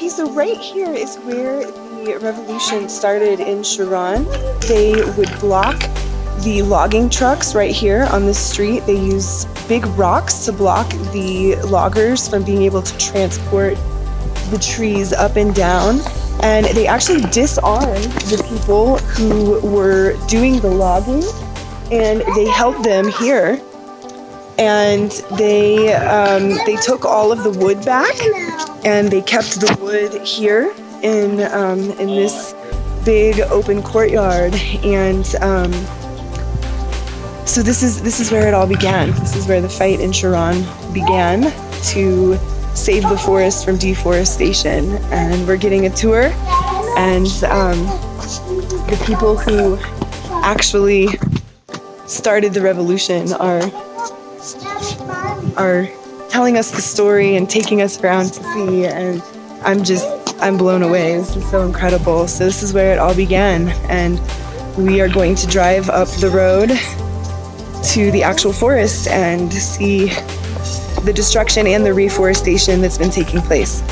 Okay, so right here is where the revolution started in Cheran. They would block the logging trucks right here on the street. They used big rocks to block the loggers from being able to transport the trees up and down. And they actually disarmed the people who were doing the logging, and they held them here. And they took all of the wood back, and they kept the wood here in this big open courtyard. And so this is where it all began. This is where the fight in Cheran began to save the forest from deforestation. And we're getting a tour, and the people who actually started the revolution are telling us the story and taking us around to see, and I'm blown away. This is so incredible. So this is where it all began, and we are going to drive up the road to the actual forest and see the destruction and the reforestation that's been taking place.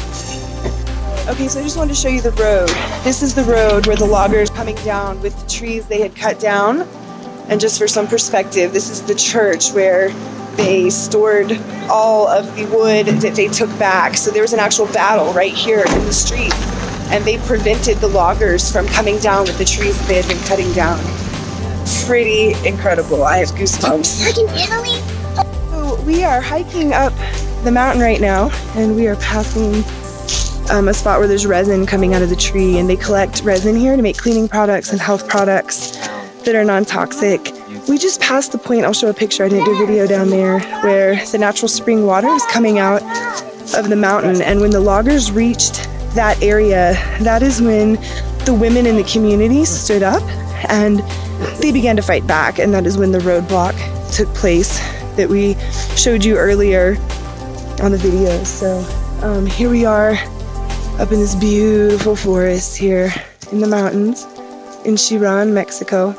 Okay, so I just wanted to show you the road. This is the road where the loggers coming down with the trees they had cut down. And just for some perspective, this is the church where they stored all of the wood that they took back. So there was an actual battle right here in the street, and they prevented the loggers from coming down with the trees that they had been cutting down. Pretty incredible. I have goosebumps. Like in Italy? So we are hiking up the mountain right now, and we are passing a spot where there's resin coming out of the tree, and they collect resin here to make cleaning products and health products that are non-toxic. We just passed the point, I'll show a picture, I didn't do a video down there, where the natural spring water is coming out of the mountain. And when the loggers reached that area, that is when the women in the community stood up and they began to fight back. And that is when the roadblock took place that we showed you earlier on the video. So here we are up in this beautiful forest here in the mountains in Cheran, Mexico.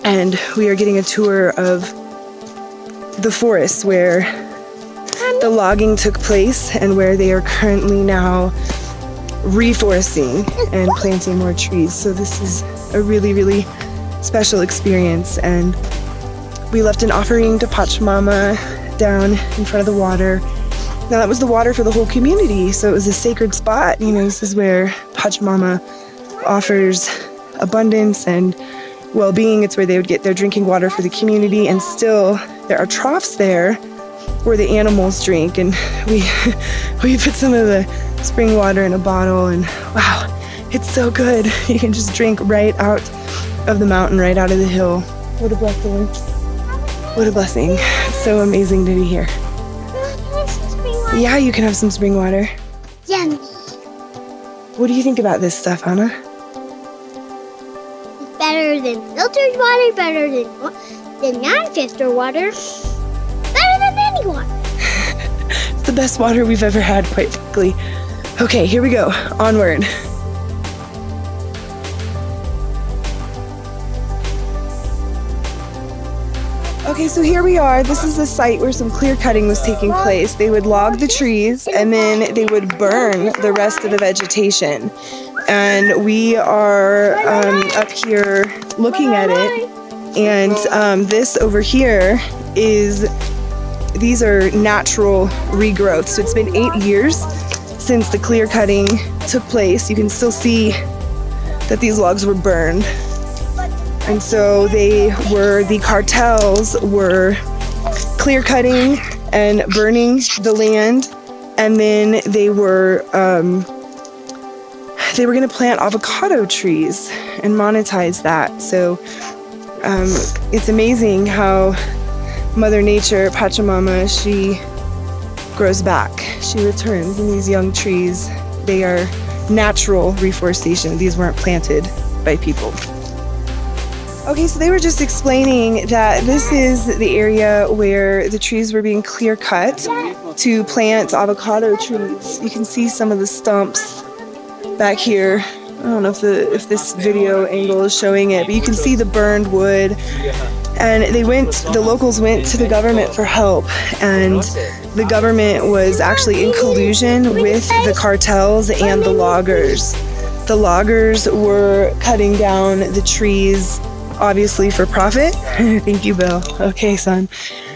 And we are getting a tour of the forest where the logging took place and where they are currently now reforesting and planting more trees. So this is a really, really special experience. And we left an offering to Pachamama down in front of the water. Now that was the water for the whole community, so it was a sacred spot. You know, this is where Pachamama offers abundance and well-being. It's where they would get their drinking water for the community, and still there are troughs there where the animals drink, and we put some of the spring water in a bottle, and wow, it's so good. You can just drink right out of the mountain, right out of the hill. What a blessing. What a blessing. It's so amazing to be here. Yeah, you can have some spring water. Yummy. What do you think about this stuff, Anna? Better than filtered water, better than non-filtered water, better than any water. It's the best water we've ever had, quite frankly. Okay, here we go. Onward. Okay, so here we are. This is a site where some clear cutting was taking place. They would log the trees and then they would burn the rest of the vegetation. And we are up here looking at it. And this over here these are natural regrowth. So it's been 8 years since the clear cutting took place. You can still see that these logs were burned. And so the cartels were clear cutting and burning the land, and then they were going to plant avocado trees and monetize that. So it's amazing how Mother Nature, Pachamama, she grows back. She returns in these young trees. They are natural reforestation. These weren't planted by people. Okay, so they were just explaining that this is the area where the trees were being clear cut to plant avocado trees. You can see some of the stumps back here. I don't know if this video angle is showing it, but you can see the burned wood And the locals went to the government for help, and the government was actually in collusion with the cartels and the loggers. The loggers were cutting down the trees, obviously for profit. Thank you, Bill. Okay, son.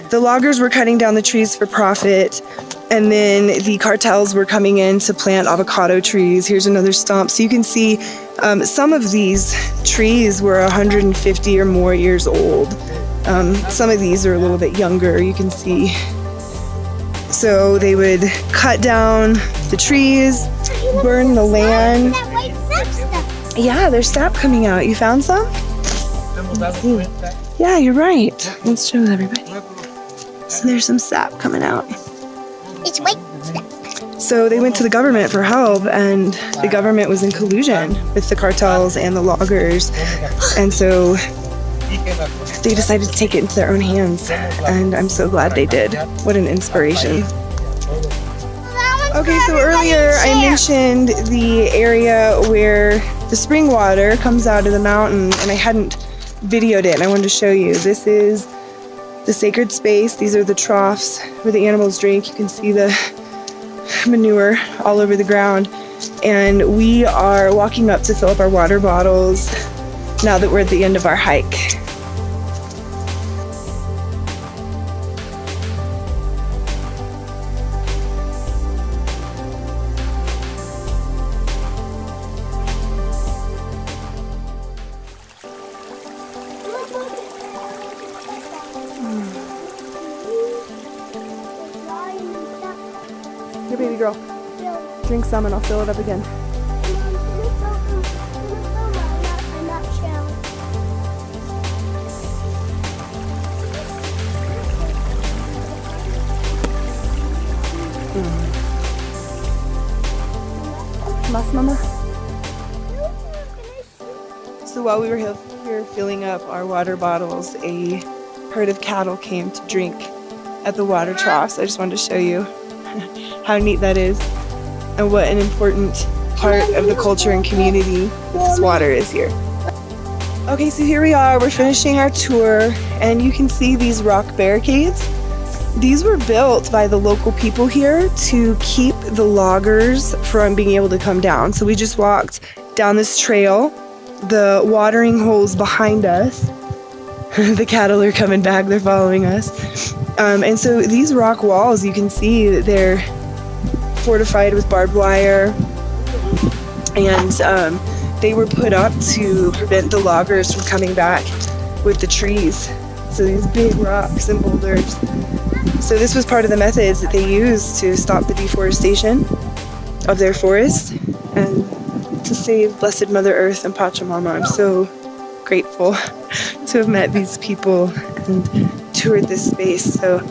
The loggers were cutting down the trees for profit, and then the cartels were coming in to plant avocado trees. Here's another stump. So you can see some of these trees were 150 or more years old. Some of these are a little bit younger, you can see. So they would cut down the trees, burn the land. Yeah, there's sap coming out. You found some? Yeah, you're right. Let's show everybody. So there's some sap coming out. It's white. So they went to the government for help, and the government was in collusion with the cartels and the loggers. And so they decided to take it into their own hands, and I'm so glad they did. What an inspiration. Okay, so earlier I mentioned the area where the spring water comes out of the mountain, and I hadn't videoed it, and I wanted to show you. This is the sacred space. These are the troughs where the animals drink. You can see the manure all over the ground. And we are walking up to fill up our water bottles now that we're at the end of our hike. Here, baby girl. Drink some and I'll fill it up again. Mas, mama? So while we were here filling up our water bottles, a herd of cattle came to drink at the water troughs. I just wanted to show you how neat that is, and what an important part of the culture and community this water is here. Okay, so here we are, we're finishing our tour, and you can see these rock barricades. These were built by the local people here to keep the loggers from being able to come down. So we just walked down this trail, the watering holes behind us. The cattle are coming back, they're following us. And so these rock walls, you can see that they're fortified with barbed wire, and they were put up to prevent the loggers from coming back with the trees. So these big rocks and boulders. So this was part of the methods that they used to stop the deforestation of their forest and to save Blessed Mother Earth and Pachamama. I'm so grateful to have met these people and toured this space. So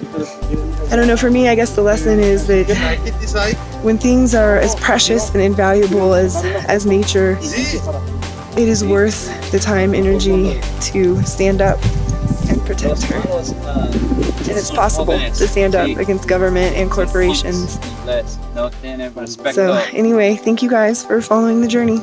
I don't know, for me, I guess the lesson is that when things are as precious and invaluable as nature, it is worth the time, energy to stand up and protect her. And it's possible to stand up against government and corporations. So anyway, thank you guys for following the journey.